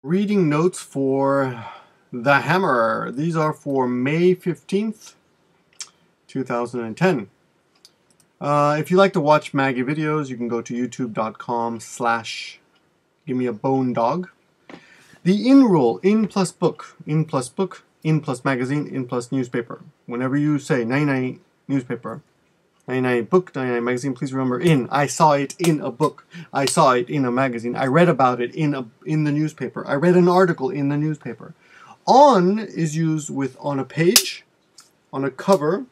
Reading notes for The Hammer. These are for May 15th, 2010. If you like to watch Maggie videos, you can go to youtube.com/givemeabonedog. The in rule, in plus book, in plus book, in plus magazine, in plus newspaper. Whenever you say 99 newspaper, 99 book, 99 magazine, please remember in. I saw it in a book. I saw it in a magazine. I read about it in the newspaper. I read an article in the newspaper. On is used with on a page, on a cover.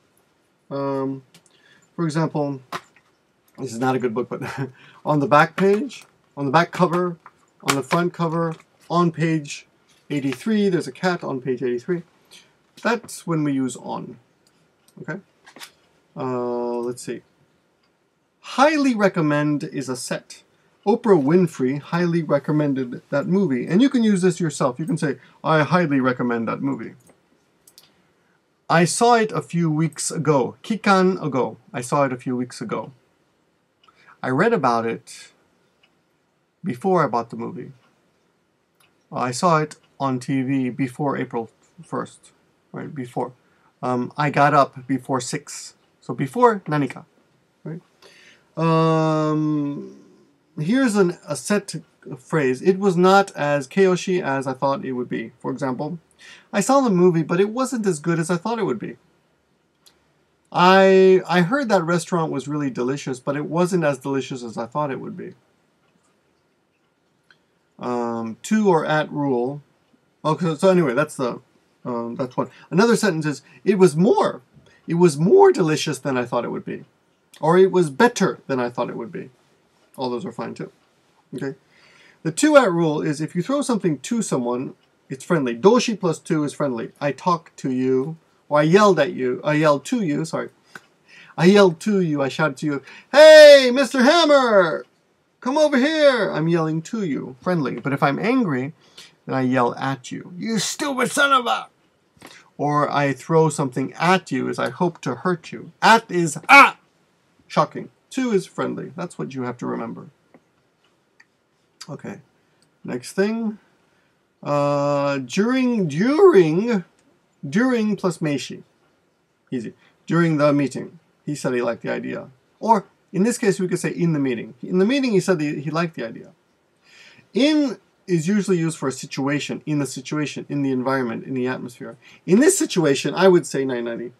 For example, this is not a good book, but on the back page, on the back cover, on the front cover, on page 83, there's a cat on page 83. That's when we use on. Okay? Let's see. Highly recommend is a set. Oprah Winfrey highly recommended that movie. And you can use this yourself. You can say, I highly recommend that movie. I saw it a few weeks ago. Kikan ago. I saw it a few weeks ago. I read about it before I bought the movie. I saw it on TV before April 1st. Right, before. I got up before 6. So before nanika. Right? Here's a set phrase. It was not as kyoshi as I thought it would be. For example, I saw the movie, but it wasn't as good as I thought it would be. I heard that restaurant was really delicious, but it wasn't as delicious as I thought it would be. To or at rule. Okay, so anyway, that's one. Another sentence is, it was more delicious than I thought it would be. Or it was better than I thought it would be. All those are fine too. Okay. The to at rule is if you throw something to someone, it's friendly. Doshi plus to is friendly. I talked to you, or I yelled at you. I yelled to you, sorry. I yelled to you, I shouted to you, hey, Mr. Hammer, come over here. I'm yelling to you, friendly. But if I'm angry, then I yell at you. You stupid son of a... Or I throw something at you as I hope to hurt you. At is ah! Shocking. To is friendly. That's what you have to remember. Okay. Next thing. During plus meishi. Easy. During the meeting. He said he liked the idea. Or, in this case, we could say in the meeting. In the meeting, he said he liked the idea. In is usually used for a situation, in the situation, in the environment, in the atmosphere. In this situation, I would say 990.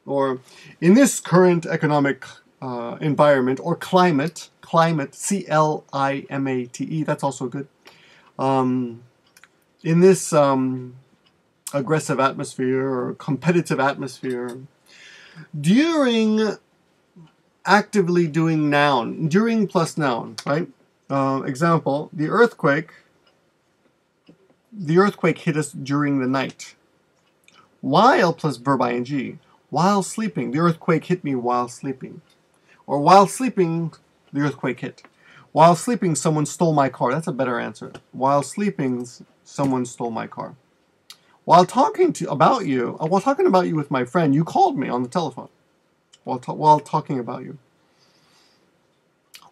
Or, in this current economic environment, or climate, C-L-I-M-A-T-E, that's also good. In this aggressive atmosphere, or competitive atmosphere. During, actively doing noun, during plus noun, right? Example, the earthquake hit us during the night. While plus verb ing. While sleeping. The earthquake hit me while sleeping. Or while sleeping, the earthquake hit. While sleeping, someone stole my car. That's a better answer. While sleeping, someone stole my car. While talking about you with my friend, you called me on the telephone. While talking about you.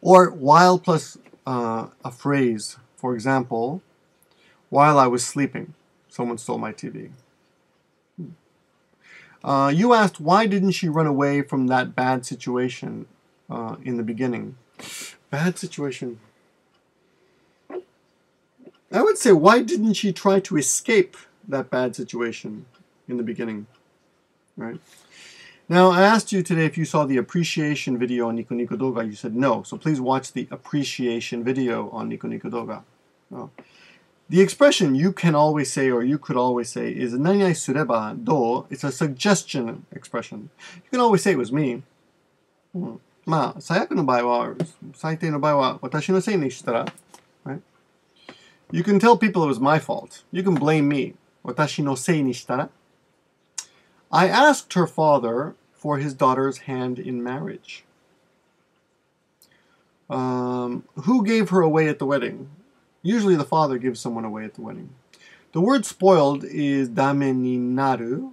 Or while plus a phrase. For example, while I was sleeping, someone stole my TV. You asked, why didn't she run away from that bad situation in the beginning? Bad situation. I would say, why didn't she try to escape that bad situation in the beginning? Right? Now, I asked you today if you saw the appreciation video on Nico Nico Doga. You said no. So please watch the appreciation video on Nico Nico Doga. Oh. The expression you can always say or you could always say is "何々すればどう?" It's a suggestion expression. You can always say it was me. まあ、最悪の場合は、最低の場合は、私のせいにしたら、right? You can tell people it was my fault. You can blame me. 私のせいにしたら. I asked her father for his daughter's hand in marriage. Who gave her away at the wedding? Usually the father gives someone away at the wedding. The word spoiled is dame ni naru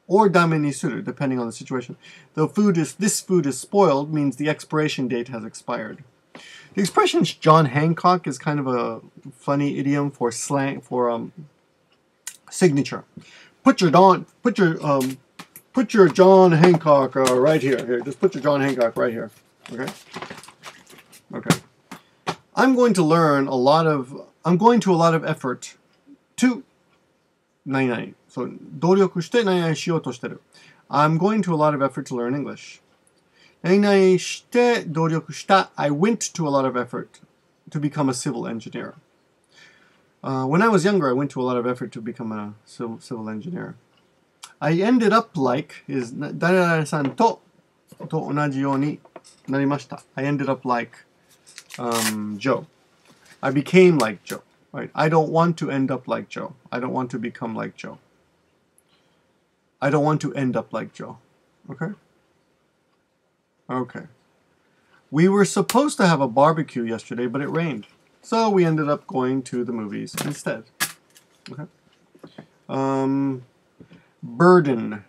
or dame ni suru, depending on the situation. This food is spoiled means the expiration date has expired. The expression John Hancock is kind of a funny idiom for slang, for signature. Put your John Hancock right here. Here, just put your John Hancock right here. Okay. Okay. I'm going to a lot of effort to 何々. So 努力して何々しようとしてる. I'm going to a lot of effort to learn English. 何々して努力した. I went to a lot of effort to become a civil engineer. When I was younger, I went to a lot of effort to become a civil engineer. I ended up like is 誰々さんと同じようになりました. I ended up like Joe. I became like Joe. Right? I don't want to end up like Joe. I don't want to become like Joe. I don't want to end up like Joe. Okay? Okay. We were supposed to have a barbecue yesterday, but it rained. So we ended up going to the movies instead. Okay? Burden.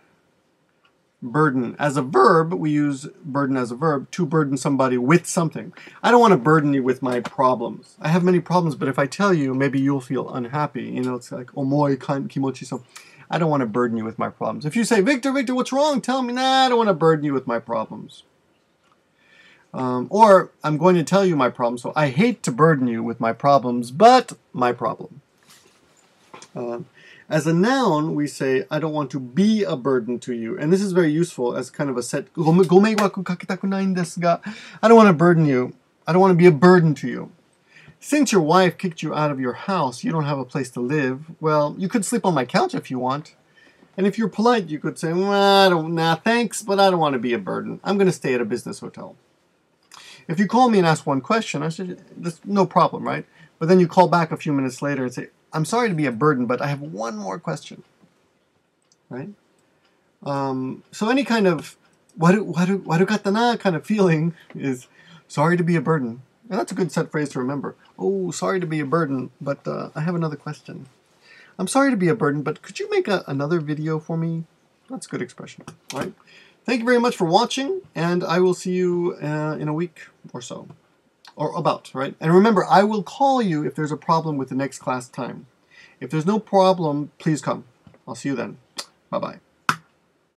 Burden. As a verb, we use burden as a verb to burden somebody with something. I don't want to burden you with my problems. I have many problems, but if I tell you, maybe you'll feel unhappy. You know, it's like, omoi kimochi. So I don't want to burden you with my problems. If you say, Victor, what's wrong? Tell me. Nah, I don't want to burden you with my problems. Or I'm going to tell you my problem, so I hate to burden you with my problems, but my problem. As a noun, we say, I don't want to be a burden to you. And this is very useful as kind of a set. I don't want to burden you. I don't want to be a burden to you. Since your wife kicked you out of your house, you don't have a place to live. Well, you could sleep on my couch if you want. And if you're polite, you could say, well, thanks, but I don't want to be a burden. I'm going to stay at a business hotel. If you call me and ask one question, I said, that's no problem, right? But then you call back a few minutes later and say, I'm sorry to be a burden, but I have one more question, right? So any kind of warugatana kind of feeling is sorry to be a burden. And that's a good set phrase to remember. Oh, sorry to be a burden, but I have another question. I'm sorry to be a burden, but could you make another video for me? That's a good expression, all right? Thank you very much for watching, and I will see you in a week or so. Or about, right? And remember, I will call you if there's a problem with the next class time. If there's no problem, please come. I'll see you then. Bye-bye.